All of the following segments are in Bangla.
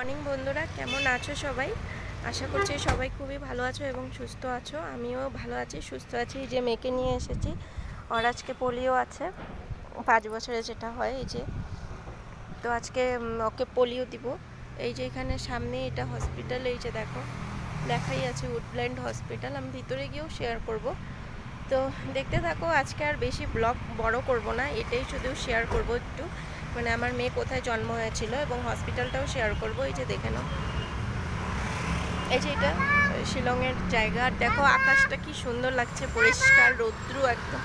মর্নিং বন্ধুরা, কেমন আছো সবাই? আশা করছি সবাই খুবই ভালো আছো এবং সুস্থ আছো। আমিও ভালো আছি, সুস্থ আছি। এই যে মেয়েকে নিয়ে এসেছি, ওর আজকে পোলিও আছে, 5 বছরে যেটা হয়। এই যে তো আজকে ওকে পোলিও দিব। এই যে এখানে সামনে এটা হসপিটাল, এই যে দেখো লেখাই আছে উডল্যান্ড হসপিটাল। আমি ভিতরে গিয়েও শেয়ার করব, তো দেখতে থাকো। আজকে আর বেশি ব্লগ বড় করব না, এটাই শুধু শেয়ার করব একটু, মানে আমার মেয়ে কোথায় জন্ম হয়েছিল এবং হসপিটালটাও শেয়ার করব। এই যে দেখে নাও, এই যে এটা শিলংয়ের জায়গা। আর দেখো আকাশটা কি সুন্দর লাগছে, পরিষ্কার, রৌদ্র একদম,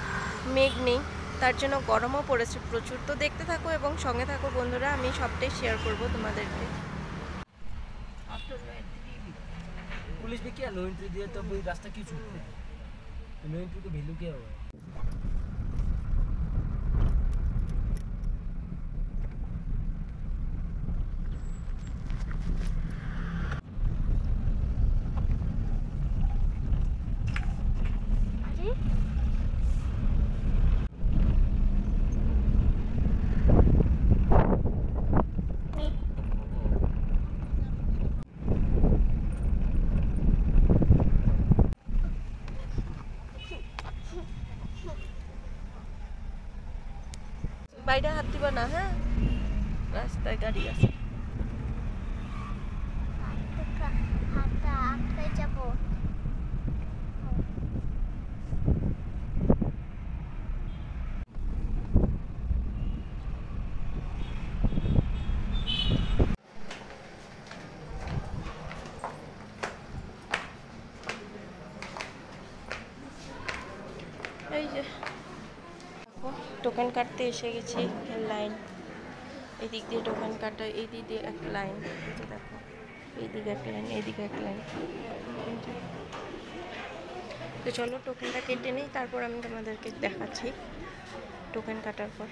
মেঘ নেই, তার জন্য গরমও পড়েছে প্রচুর। তো দেখতে থাকো এবং সঙ্গে থাকো বন্ধুরা, আমি সবটাই শেয়ার করব তোমাদেরকে। पुलिस भी क्या नो एंट्री दिया तब रास्ता क्यों छूटता है? तो नो एंट्री का वैल्यू क्या हुआ है? বাইরে হাত দিবা না, হ্যাঁ? রাস্তায় গাড়ি আছে। এই যে টোকেন কাটতে এসে গেছি, লাইন এদিক দিয়ে টোকেন কাটা, এই দিক দিয়ে একটা লাইন। এই যে দেখো এইদিকে এক লাইন, এইদিকে এক লাইন। তো চলো টোকেনটা কেটে নিই, তারপর আমি তোমাদেরকে দেখাচ্ছি টোকেন কাটার পর।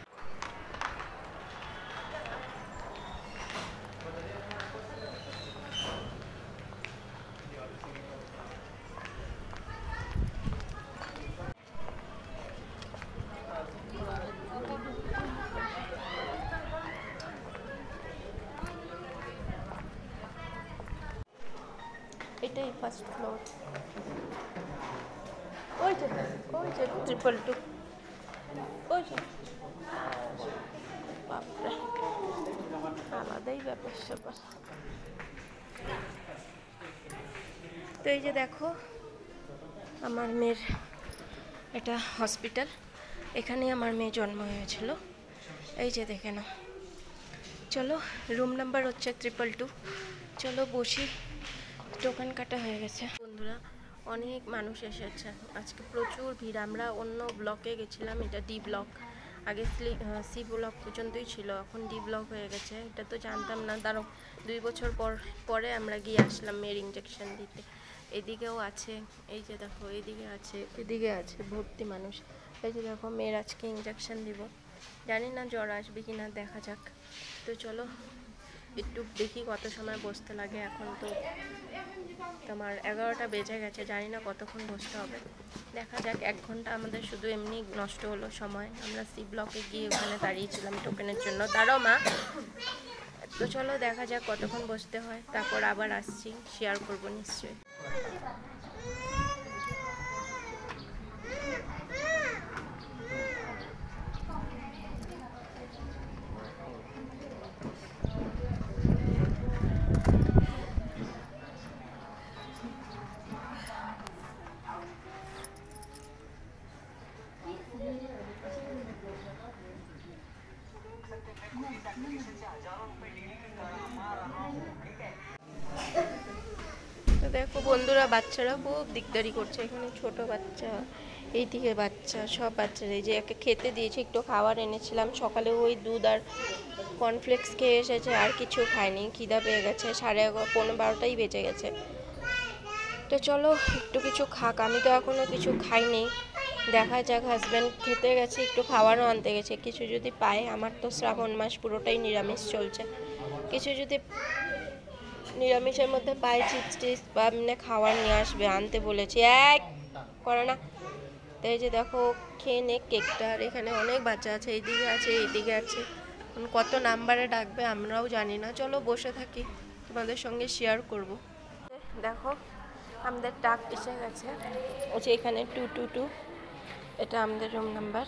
এটাই ফার্স্ট ফ্লোর। ওই যে 222, ওই যে বাপরে, আলাদাই ব্যাপার স্যাপার। তো এই যে দেখো আমার মেয়ের এটা হসপিটাল, এখানেই আমার মেয়ে জন্ম হয়েছিল। এই যে দেখে নাও। চলো, রুম নাম্বার হচ্ছে 222। চলো বসি, টোকেন কাটা হয়ে গেছে। বন্ধুরা, অনেক মানুষ এসেছে আজকে, প্রচুর ভিড়। আমরা অন্য ব্লকে গেছিলাম, এটা ডি ব্লক, আগে সি ব্লক পর্যন্তই ছিল, এখন ডি ব্লক হয়ে গেছে। এটা তো জানতাম না, তারও 2 বছর পরে আমরা গিয়ে আসলাম মেয়ের ইঞ্জেকশন দিতে। এদিকেও আছে, এই যে দেখো এদিকে আছে, এদিকে আছে, ভর্তি মানুষ। এই যে দেখো মেয়ের আজকে ইঞ্জেকশন দিব, জানি না জ্বর আসবে কি না, দেখা যাক। তো চলো একটু দেখি কত সময় বসতে লাগে। এখন তো তোমার 11টা বেজে গেছে, জানি না কতক্ষণ বসতে হবে, দেখা যাক। 1 ঘন্টা আমাদের শুধু এমনি নষ্ট হলো সময়। আমরা সি ব্লকে গিয়ে ওখানে দাঁড়িয়েছিলাম টোকেনের জন্য। দাঁড়াও মা। তো চলো দেখা যাক কতক্ষণ বসতে হয়, তারপর আবার আসছি, শেয়ার করবো নিশ্চয়ই। তো দেখো বন্ধুরা, বাচ্চারা খুব দিকদারি করছে এখানে, ছোট বাচ্চা, এইদিকে বাচ্চা, সব বাচ্চারা। এই যে একে খেতে দিয়েছি, একটু খাবার এনেছিলাম সকালে, ওই দুধ আর কর্নফ্লেক্স খেয়ে এসেছে, আর কিছু খায়নি, খিদা পেয়ে গেছে। 11:30 পৌনে 12টাই বেজে গেছে। তো চলো একটু কিছু খাক, আমি তো এখনও কিছু খাইনি, দেখা যাক। হাজব্যান্ড খেতে গেছে, একটু খাবারও আনতে গেছে, কিছু যদি পায়। আমার তো শ্রাবণ মাস পুরোটাই নিরামিষ চলছে, কিছু যদি নিরামিষের মধ্যে পাই, চিপস টিপস বা এমনি খাবার নিয়ে আসবে, আনতে বলেছি। এক করে না। তো এই যে দেখো খেয়ে নে কেকটা। আর এখানে অনেক বাচ্চা আছে, এইদিকে আছে, এইদিকে আছে, কত নাম্বারে ডাকবে আমরাও জানি না। চলো বসে থাকি। তোমাদের সঙ্গে শেয়ার করব। দেখো আমাদের ডাক এসে গেছে, ওই যে এখানে 222, এটা আমাদের রুম নাম্বার।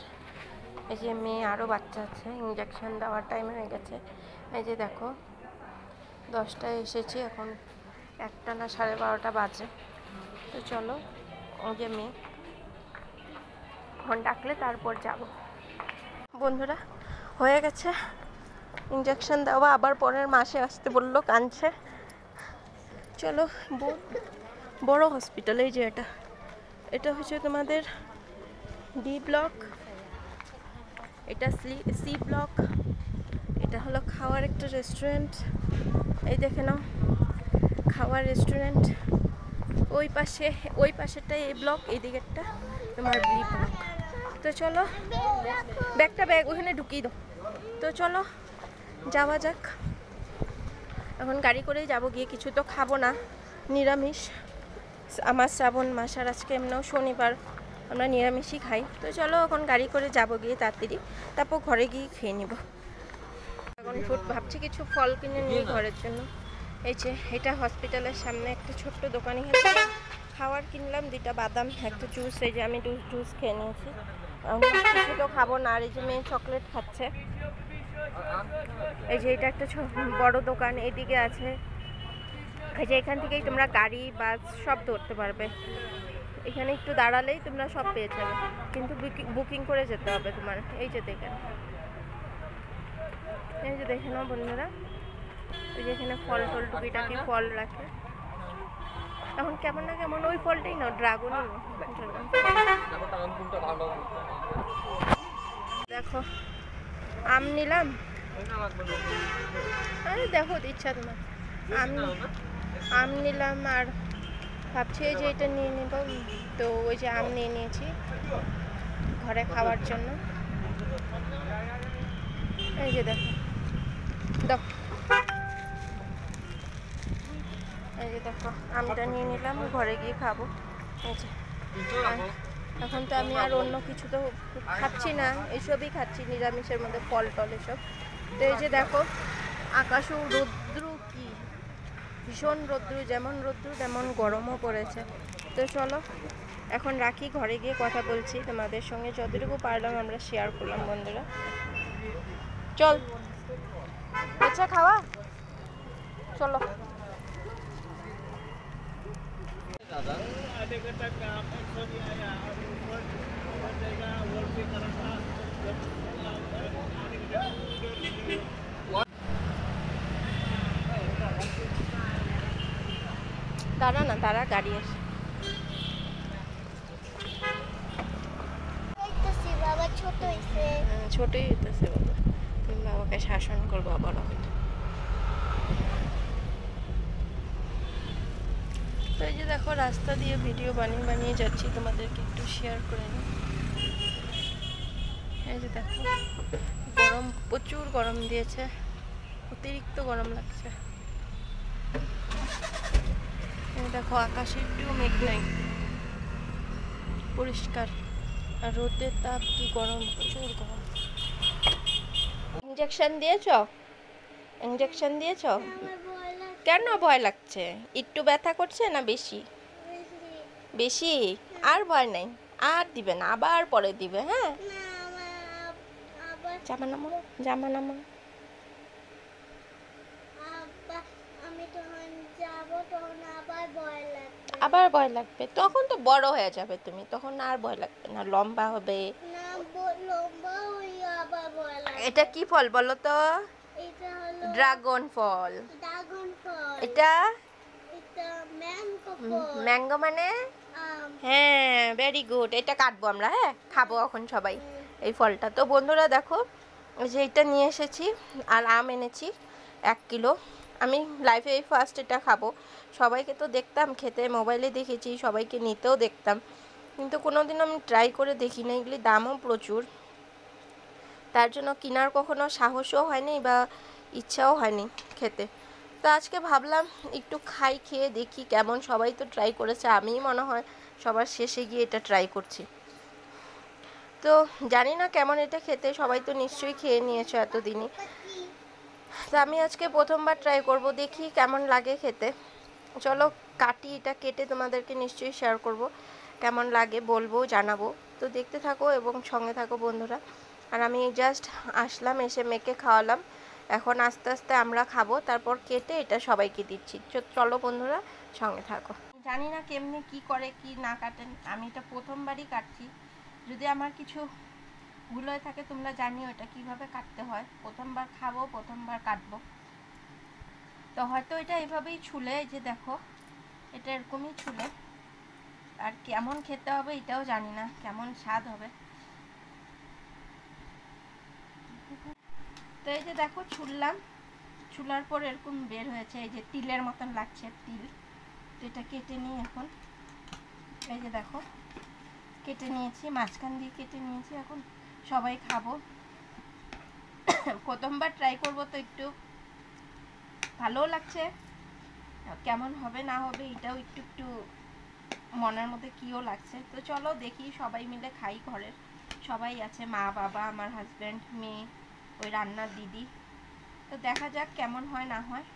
এই যে মেয়ে আরও বাচ্চা আছে, ইঞ্জেকশন দেওয়ার টাইম হয়ে গেছে। এই যে দেখো 10টায় এসেছি, এখন 1টা না 12:30 বাজে। তো চলো, ওই যে মেয়ে এখন ডাকলে তারপর যাব। বন্ধুরা হয়ে গেছে ইঞ্জেকশন দেওয়া, আবার পরের মাসে আসতে বললো, কাঁদছে। চলো, বড় হসপিটাল। এই যে এটা হচ্ছে তোমাদের ডি ব্লক, এটা সি ব্লক। এটা হলো খাওয়ার একটা রেস্টুরেন্ট, এই দেখে নাও খাওয়ার রেস্টুরেন্ট। ওই পাশেরটা এ ব্লক, এই দিকেরটা তোমার বি ব্লক। তো চলো, ব্যাগ ওখানে ঢুকিয়ে দাও। তো চলো যাওয়া যাক। এখন গাড়ি করেই যাবো, গিয়ে কিছু তো খাবো না, নিরামিষ। আমার শ্রাবণ মাস, আর আজকে এমনিও শনিবার, আমরা নিরামিষই খাই। তো চলো এখন গাড়ি করে যাবো, গিয়ে তাড়াতাড়ি তারপর ঘরে গিয়ে খেয়ে নিব। এখন ভাবছি কিছু ফল কিনে নিই ঘরের জন্য। এই যে এটা হসপিটালের সামনে একটা ছোট্ট দোকানে খাওয়ার কিনলাম, 2টা বাদাম, একটা জুস। এই যে আমি জুস খেয়ে নিয়েছি, কিছু তো খাবো না। আর এই যে মেয়ে চকলেট খাচ্ছে। এই যে এটা একটা বড় দোকান, এদিকে আছে। এই যে এখান থেকেই তোমরা গাড়ি বাস সব ধরতে পারবে, এখানে একটু দাঁড়ালেই তোমরা সব পেয়ে যাবে, কিন্তু বুকিং করে যেতে হবে তোমার। এই যে দেখে নাও বন্ধুরা, এই যে এখানে ফল টুকিটাকি ফল রাখে। এখন কেমন না কেমন ওই ফলটাই নাও, ড্রাগনই নাও। দেখো আম নিলাম, আরে দেখো ইচ্ছা তোমার। আম নিলাম, আর ভাবছি এই যে এটা নিয়ে নেব। তো ওই যে আম নিয়ে নিয়েছি ঘরে খাওয়ার জন্য। এই যে দেখো এই যে দেখো আমটা নিয়ে নিলাম, ঘরে গিয়ে খাবো। এই যে এখন তো আমি আর অন্য কিছু তো খাচ্ছি না, এইসবই খাচ্ছি নিরামিষের মধ্যে, ফল টল এসব। তো এই যে দেখো আকাশও রৌদ্র, কি ভীষণ রৌদ্র, যেমন রৌদ্র তেমন গরমও পড়েছে। তো চলো এখন রাখি, ঘরে গিয়ে কথা বলছি তোমাদের সঙ্গে, যতটুকু পারলাম আমরা শেয়ার করলাম বন্ধুরা। চল আচ্ছা খাওয়া, চলো। দাঁড়া না, দাঁড়া, গাড়ি আসে। ছোটই হইতেছে বাবা, তুমি বাবাকে শাসন করবো আবার হয়তো। তো এই যে দেখো রাস্তা দিয়ে ভিডিও বানিয়ে যাচ্ছি, তোমাদেরকে একটু শেয়ার করে নিই। এই যে দেখো গরম, প্রচুর গরম দিয়েছে, অতিরিক্ত গরম লাগছে। দেখো আকাশে একটু মেঘ নাই, পরিষ্কার। আর রোদের তাপ কি গরম, প্রচুর গরম। ইঞ্জেকশন দিয়েছ? কেন ভয় লাগছে? একটু ব্যথা করছে না বেশি? বেশি? আর ভয় নাই, আর দিবে না, আবার পরে দিবে। হ্যাঁ জামা নামা। আবার ভয় লাগবে, তখন তো বড় হয়ে যাবে তুমি, তখন আর ভয় লাগবে না, লম্বা হবে। এটা কি ফল বলো তো? ড্রাগন ফল। এটা ম্যাঙ্গো মানে? হ্যাঁ ভেরি গুড, এটা কাটবো আমরা, হ্যাঁ খাবো এখন সবাই এই ফলটা। তো বন্ধুরা দেখো যে এটা নিয়ে এসেছি, আর আম এনেছি 1 কিলো। আমি লাইফে এই ফার্স্ট এটা খাবো। সবাইকে তো দেখতাম খেতে, মোবাইলে দেখেছি, সবাইকে নিতেও দেখতাম, কিন্তু কোনোদিন আমি ট্রাই করে দেখি না। এগুলি দামও প্রচুর, তার জন্য কেনার কখনো সাহসও হয়নি বা ইচ্ছাও হয়নি খেতে। তো আজকে ভাবলাম একটু খেয়ে দেখি কেমন। সবাই তো ট্রাই করেছে, আমিই মনে হয় সবার শেষে গিয়ে এটা ট্রাই করছি। তো জানি না কেমন এটা খেতে, সবাই তো নিশ্চয়ই খেয়ে নিয়েছো এতদিনই। তো আমি আজকে প্রথমবার ট্রাই করব, দেখি কেমন লাগে খেতে। চলো কাটি, এটা কেটে তোমাদেরকে নিশ্চয়ই শেয়ার করব, কেমন লাগে বলবো, জানাবো। তো দেখতে থাকো এবং সঙ্গে থাকো বন্ধুরা। আর আমি জাস্ট আসলাম, এসে মেয়েকে খাওয়ালাম, এখন আস্তে আস্তে আমরা খাবো, তারপর কেটে এটা সবাইকে দিচ্ছি। চলো বন্ধুরা সঙ্গে থাকো। জানি না কেমনি কি করে কি না কাটেন, আমি এটা প্রথমবারই কাটছি। যদি আমার কিছু ভুল হয়ে থাকে তোমরা জানিও এটা কিভাবে কাটতে হয়। প্রথমবার খাবো, প্রথমবার কাটবো, তো হয়তো এটা এভাবেই ছুলে, এই যে দেখো এটা এরকমই ছুলে। আর কেমন খেতে হবে এটাও জানি না, কেমন স্বাদ হবে। তো এই যে দেখো ছুললাম, ছুলার পর এরকম বের হয়েছে, এই যে তিলের মতন লাগছে তিল। তো এটা কেটে নিই এখন, এই যে দেখো কেটে নিয়েছি, মাঝখান দিয়ে কেটে নিয়েছি, এখন সবাই খাবো। প্রথমবার ট্রাই করব তো একটু ভালোও লাগছে, কেমন হবে না হবে এটাও একটু একটু মনের মধ্যে কিও লাগছে। তো চলো দেখি, সবাই মিলে খাই, ঘরের সবাই আছে, মা বাবা, আমার হাজব্যান্ড, মেয়ে, ওই রান্নার দিদি। তো দেখা যাক কেমন হয় না হয়।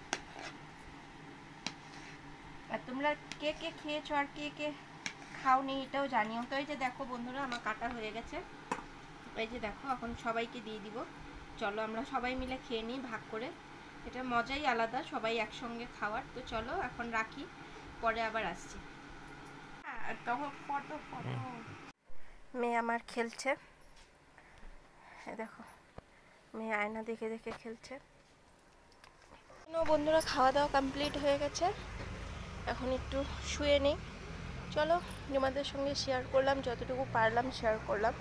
আর তোমরা কে কে খেয়েছো আর কে কে খাওনি এটাও জানিও। তো এই যে দেখো বন্ধুরা আমার কাটা হয়ে গেছে, এই যে দেখো এখন সবাইকে দিয়ে দিব। চলো আমরা সবাই মিলে খেয়ে নিই ভাগ করে, এটা মজাই আলাদা সবাই একসঙ্গে খাওয়ার। তো চলো এখন রাখি, পরে আবার আসছি। মেয়ে আমার খেলছে, দেখো মেয়ে আয়না দেখে দেখে খেলছে। বন্ধুরা খাওয়া দাওয়া কমপ্লিট হয়ে গেছে, এখন একটু শুয়ে নেই। চলো তোমাদের সঙ্গে শেয়ার করলাম, যতটুকু পারলাম শেয়ার করলাম।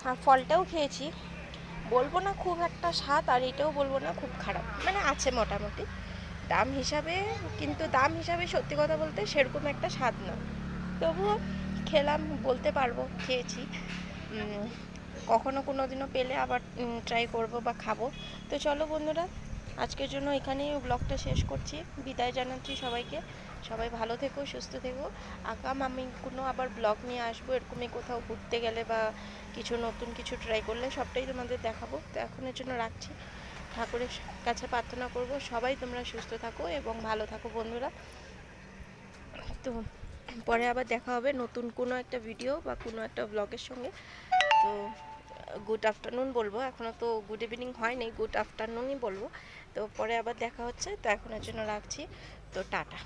আর ফলটাও খেয়েছি, বলবো না খুব একটা স্বাদ, আর এটাও বলবো না খুব খারাপ, মানে আছে মোটামুটি দাম হিসাবে, কিন্তু দাম হিসাবে সত্যি কথা বলতে সেরকম একটা স্বাদ না। তবুও খেলাম, বলতে পারবো খেয়েছি। কখনো কোনো দিনও পেলে আবার ট্রাই করব বা খাবো। তো চলো বন্ধুরা আজকের জন্য এখানেই ব্লগটা শেষ করছি, বিদায় জানাচ্ছি সবাইকে। সবাই ভালো থেকো, সুস্থ থেকো। আগাম আমি কোনো আবার ব্লগ নিয়ে আসবো, এরকমই কোথাও ঘুরতে গেলে বা কিছু নতুন কিছু ট্রাই করলে সবটাই তোমাদের দেখাবো। তো এখনের জন্য রাখছি, ঠাকুরের কাছে প্রার্থনা করব সবাই তোমরা সুস্থ থাকো এবং ভালো থাকো বন্ধুরা। তো পরে আবার দেখা হবে নতুন কোনো একটা ভিডিও বা কোনো একটা ব্লগের সঙ্গে। তো গুড আফটারনুন বলবো, এখনও তো গুড ইভিনিং হয়নি, গুড আফটারনুনই বলবো। তো পরে আবার দেখা হচ্ছে, তো এখনের জন্য রাখছি, তো টাটা।